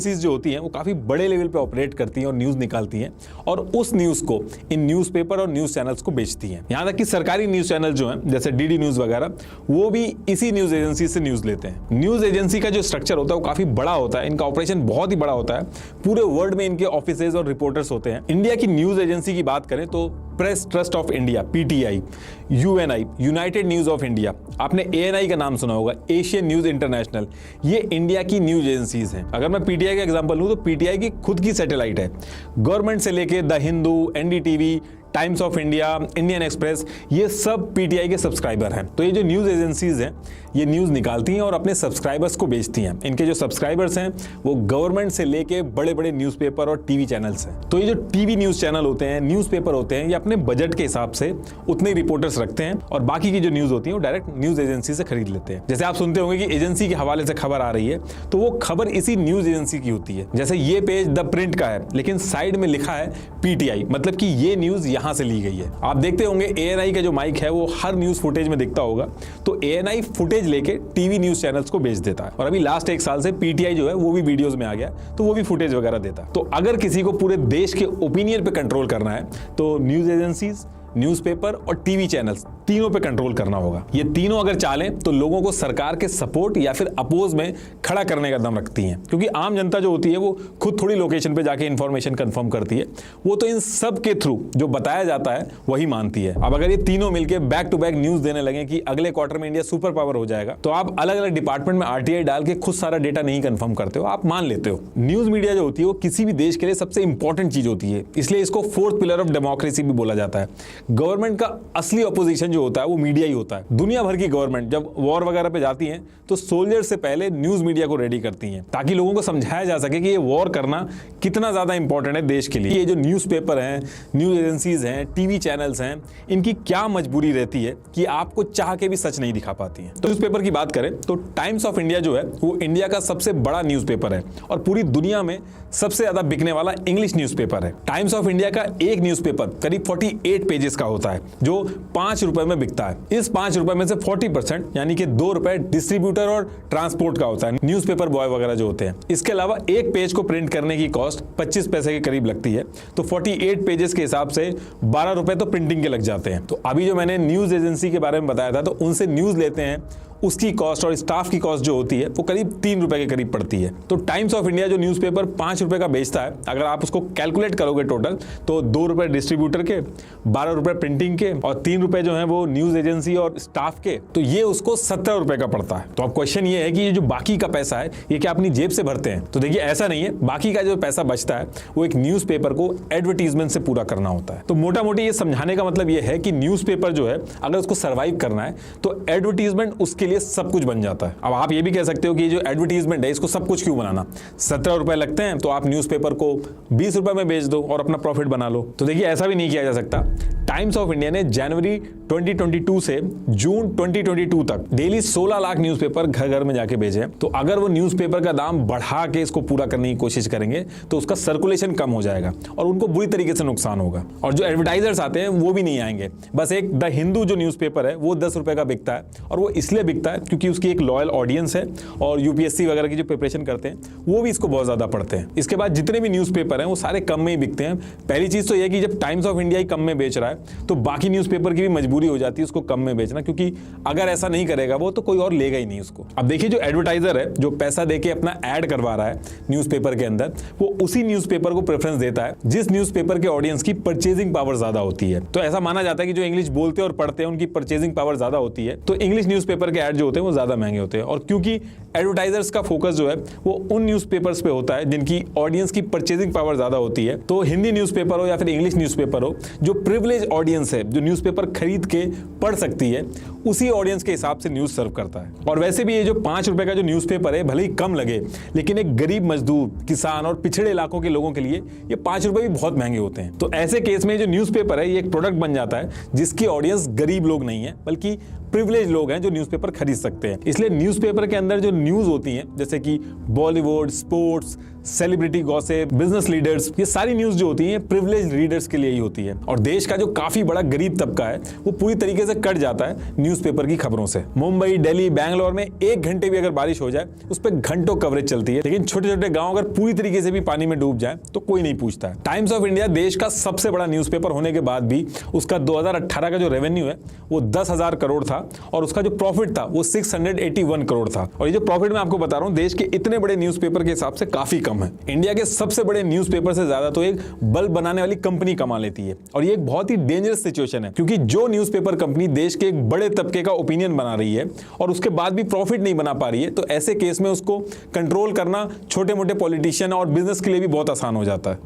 Agencies जो होती हैं वो काफी बड़े लेवल पे ऑपरेट करती हैं और न्यूज निकालती हैं और उस न्यूज को इन न्यूज़पेपर और न्यूज चैनल्स को बेचती हैं। यहां तक कि सरकारी न्यूज चैनल जो हैं जैसे डीडी न्यूज वगैरह वो भी इसी न्यूज एजेंसी से न्यूज लेते हैं। न्यूज एजेंसी का जो स्ट्रक्चर होता है वो काफी बड़ा होता है, इनका ऑपरेशन बहुत ही बड़ा होता है, पूरे वर्ल्ड में इनके ऑफिसेज और रिपोर्टर्स होते हैं। इंडिया की न्यूज एजेंसी की बात करें तो press trust of India PTI, Uni United news of India, आपने एएनआई का नाम सुना होगा, एशियन न्यूज इंटरनेशनल, ये इंडिया की न्यूज एजेंसीज हैं। अगर मैं पीटीआई का एग्जांपल लूं तो पीटीआई की खुद की सैटेलाइट है। गवर्नमेंट से लेके the Hindu, NDTV, times of India, Indian express, ये सब पीटीआई के सब्सक्राइबर हैं। तो ये जो न्यूज एजेंसीज हैं ये न्यूज निकालती हैं और अपने सब्सक्राइबर्स को बेचती हैं। इनके जो सब्सक्राइबर्स हैं वो गवर्नमेंट से लेके बड़े बड़े न्यूज़पेपर और टीवी चैनल्स हैं। तो ये जो टीवी न्यूज चैनल होते हैं, न्यूज़पेपर होते हैं, ये अपने बजट के हिसाब से उतने रिपोर्टर्स रखते हैं और बाकी की जो न्यूज होती है वो डायरेक्ट न्यूज एजेंसी से खरीद लेते हैं। जैसे आप सुनते होंगे कि एजेंसी के हवाले से खबर आ रही है तो वो खबर इसी न्यूज एजेंसी की होती है। जैसे ये पेज द प्रिंट का है लेकिन साइड में लिखा है पीटीआई, मतलब कि ये न्यूज यहां से ली गई है। आप देखते होंगे एएनआई का जो माइक है वो हर न्यूज फुटेज में दिखता होगा, तो एएनआई फुटेज लेके टीवी न्यूज चैनल्स को बेच देता है। और अभी लास्ट एक साल से पीटीआई जो है वो भी वीडियोस में आ गया तो वो भी फुटेज वगैरह देता है। तो अगर किसी को पूरे देश के ओपिनियन पे कंट्रोल करना है तो न्यूज एजेंसीज, न्यूज़पेपर और टीवी चैनल्स तीनों पे कंट्रोल करना होगा। ये तीनों अगर चालें तो लोगों को सरकार के सपोर्ट या फिर अपोज में खड़ा करने का दम रखती हैं, क्योंकि आम जनता जो होती है वो खुद थोड़ी लोकेशन पे जाके इंफॉर्मेशन कंफर्म करती है, वो तो इन सब के थ्रू जो बताया जाता है वही मानती है। अब अगर ये तीनों मिलकर बैक टू बैक न्यूज देने लगे कि अगले क्वार्टर में इंडिया सुपर पावर हो जाएगा, तो आप अलग अलग डिपार्टमेंट में आरटीआई डाल के खुद सारा डेटा नहीं कंफर्म करते हो, आप मान लेते हो। न्यूज मीडिया जो होती है वो किसी भी देश के लिए सबसे इंपॉर्टेंट चीज होती है, इसलिए इसको फोर्थ पिलर ऑफ डेमोक्रेसी भी बोला जाता है। गवर्नमेंट का असली अपोजिशन जो होता है वो मीडिया ही होता है। दुनिया भर की गवर्नमेंट जब वॉर वगैरह पे जाती हैं तो सोल्जर से पहले न्यूज मीडिया को रेडी करती हैं ताकि लोगों को समझाया जा सके कि ये वॉर करना कितना ज्यादा इंपॉर्टेंट है देश के लिए। ये जो न्यूज़पेपर हैं, न्यूज एजेंसीज हैं, टीवी चैनल्स हैं, इनकी क्या मजबूरी रहती है कि आपको चाह के भी सच नहीं दिखा पाती हैं। तो न्यूज़पेपर की बात करें तो टाइम्स ऑफ इंडिया जो है वो इंडिया का सबसे बड़ा न्यूज़पेपर है और पूरी दुनिया में सबसे ज्यादा बिकने वाला इंग्लिश न्यूज़पेपर है। टाइम्स ऑफ इंडिया का एक न्यूज़पेपर करीब 48 पेजेस का होता है जो 5 रुपए में बिकता है। इस 5 रुपए में से 40% यानी कि 2 रुपए डिस्ट्रीब्यूटर और ट्रांसपोर्ट का होता है, न्यूज़पेपर बॉय वगैरह जो होते हैं। इसके अलावा एक पेज को प्रिंट करने की कॉस्ट 25 पैसे के करीब लगती है, तो 48 पेजेस के हिसाब से 12 रुपए तो प्रिंटिंग के लग जाते हैं। तो अभी जो मैंने न्यूज एजेंसी के बारे में बताया था तो उनसे न्यूज लेते हैं, उसकी कॉस्ट और स्टाफ की कॉस्ट जो होती है वो करीब 3 रुपए के करीब पड़ती है। तो टाइम्स ऑफ इंडिया जो न्यूज़पेपर 5 रुपए का बेचता है, अगर आप उसको कैलकुलेट करोगे टोटल तो 2 रुपए डिस्ट्रीब्यूटर के, 12 रुपए प्रिंटिंग के और 3 रुपए जो है वो न्यूज एजेंसी और स्टाफ के, तो ये उसको 17 रुपए का पड़ता है। तो अब क्वेश्चन ये है कि ये जो बाकी का पैसा है ये क्या अपनी जेब से भरते हैं? तो देखिए ऐसा नहीं है, बाकी का जो पैसा बचता है वो एक न्यूज़पेपर को एडवर्टीजमेंट से पूरा करना होता है। तो मोटा मोटी ये समझाने का मतलब ये है कि न्यूज़पेपर जो है अगर उसको सर्वाइव करना है तो एडवर्टीजमेंट उसके लिए सब कुछ बन जाता है। अब आप ये भी कह सकते हो कि जो एडवर्टीजमेंट है इसको सब कुछ क्यों बनाना, 17 रुपए लगते हैं तो आप न्यूज़पेपर को 20 रुपए में बेच दो और अपना प्रॉफिट बना लो। तो देखिए ऐसा भी नहीं किया जा सकता। टाइम्स ऑफ इंडिया ने जनवरी 2022 से जून 2022 तक डेली 16 लाख न्यूज़पेपर घर घर में जाके भेजे। तो अगर वो न्यूज़पेपर का दाम बढ़ा के इसको पूरा करने की कोशिश करेंगे तो उसका सर्कुलेशन कम हो जाएगा और उनको बुरी तरीके से नुकसान होगा। और जो एडवर्टाइजर्स आते हैं वो भी नहीं आएंगे। बस एक द हिंदू जो न्यूज़पेपर है वो 10 रुपए का बिकता है और वो इसलिए बिकता है क्योंकि उसकी एक लॉयल ऑडियंस है और यूपीएससी वगैरह की जो प्रिपरेशन करते हैं वो भी इसको बहुत ज्यादा पढ़ते हैं। इसके बाद जितने भी न्यूज़पेपर हैं वो सारे कम में ही बिकते हैं। पहली चीज तो यह कि जब टाइम्स ऑफ इंडिया ही कम में बेच रहा है तो बाकी न्यूज़पेपर की भी मजबूरी हो जाती है उसको कम में बेचना, क्योंकि अगर ऐसा नहीं करेगा वो तो कोई और लेगा ही नहीं उसको। अब देखिए जो एडवर्टाइजर है जो पैसा देके अपना ऐड करवा रहा है न्यूज़पेपर के अंदर, वो उसी न्यूज़पेपर को प्रेफरेंस देता है जिस न्यूज़पेपर के ऑडियंस की परचेजिंग पावर ज्यादा होती है। तो ऐसा माना जाता है कि जो इंग्लिश बोलते और पढ़ते हैं उनकी परचेजिंग पावर ज्यादा होती है, तो इंग्लिश न्यूज़पेपर के ऐड जो होते हैं वो ज्यादा महंगे होते हैं। और क्योंकि एडवर्टाइजर्स का फोकस जो है वो उन न्यूज़पेपर्स पे होता है जिनकी ऑडियंस की परचेजिंग पावर ज्यादा होती है, तो हिंदी न्यूज़पेपर हो या फिर इंग्लिश न्यूज़पेपर हो, जो प्रिविलेज ऑडियंस है जो न्यूज़पेपर खरीद के पढ़ सकती है, उसी ऑडियंस के हिसाब से न्यूज़ सर्व करता है। और वैसे भी ये जो 5 रुपए का जो न्यूज़पेपर है भले ही कम लगे, लेकिन एक गरीब मजदूर, किसान और पिछड़े इलाकों के लोगों के लिए ये 5 रुपए भी बहुत महंगे होते हैं। तो ऐसे केस में जो न्यूज़पेपर है ये एक प्रोडक्ट बन जाता है जिसकी ऑडियंस गरीब लोग नहीं है बल्कि प्रिविलेज लोग हैं जो न्यूज़पेपर खरीद सकते हैं। इसलिए न्यूज़पेपर के अंदर जो न्यूज होती हैं जैसे कि Bollywood, sports, celebrity gossip, business leaders, ये सारी न्यूज जो होती हैं प्रिविलेज्ड रीडर्स के लिए ही होती है। और देश का जो काफी बड़ा गरीब तबका है वो पूरी तरीके से कट जाता है न्यूज़पेपर की खबरों से। मुंबई, दिल्ली, बैंगलोर में 1 घंटे भी अगर बारिश हो जाए उस पर घंटों कवरेज चलती है, लेकिन छोटे छोटे गांव अगर पूरी तरीके से भी पानी में डूब जाए तो कोई नहीं पूछता है। टाइम्स ऑफ इंडिया देश का सबसे बड़ा न्यूज़पेपर होने के बाद भी उसका 2018 का जो रेवेन्यू है वो 10,000 करोड़ था और उसका जो प्रॉफिट था वो 681 करोड़ था। और ये जो प्रॉफिट मैं आपको बता रहा हूं देश के इतने बड़े न्यूज़पेपर के हिसाब से काफी कम है। इंडिया के सबसे बड़े न्यूज़पेपर से ज्यादा तो एक बल्ब बनाने वाली कंपनी कमा लेती है। और ये एक बहुत ही डेंजरस सिचुएशन है, क्योंकि जो न्यूज़पेपर कंपनी देश के एक बड़े तबके का ओपिनियन बना रही है और उसके बाद भी प्रॉफिट नहीं बना पा रही है, तो ऐसे केस में उसको कंट्रोल करना छोटे मोटे पॉलिटिशियन और बिजनेस के लिए भी बहुत आसान हो जाता है।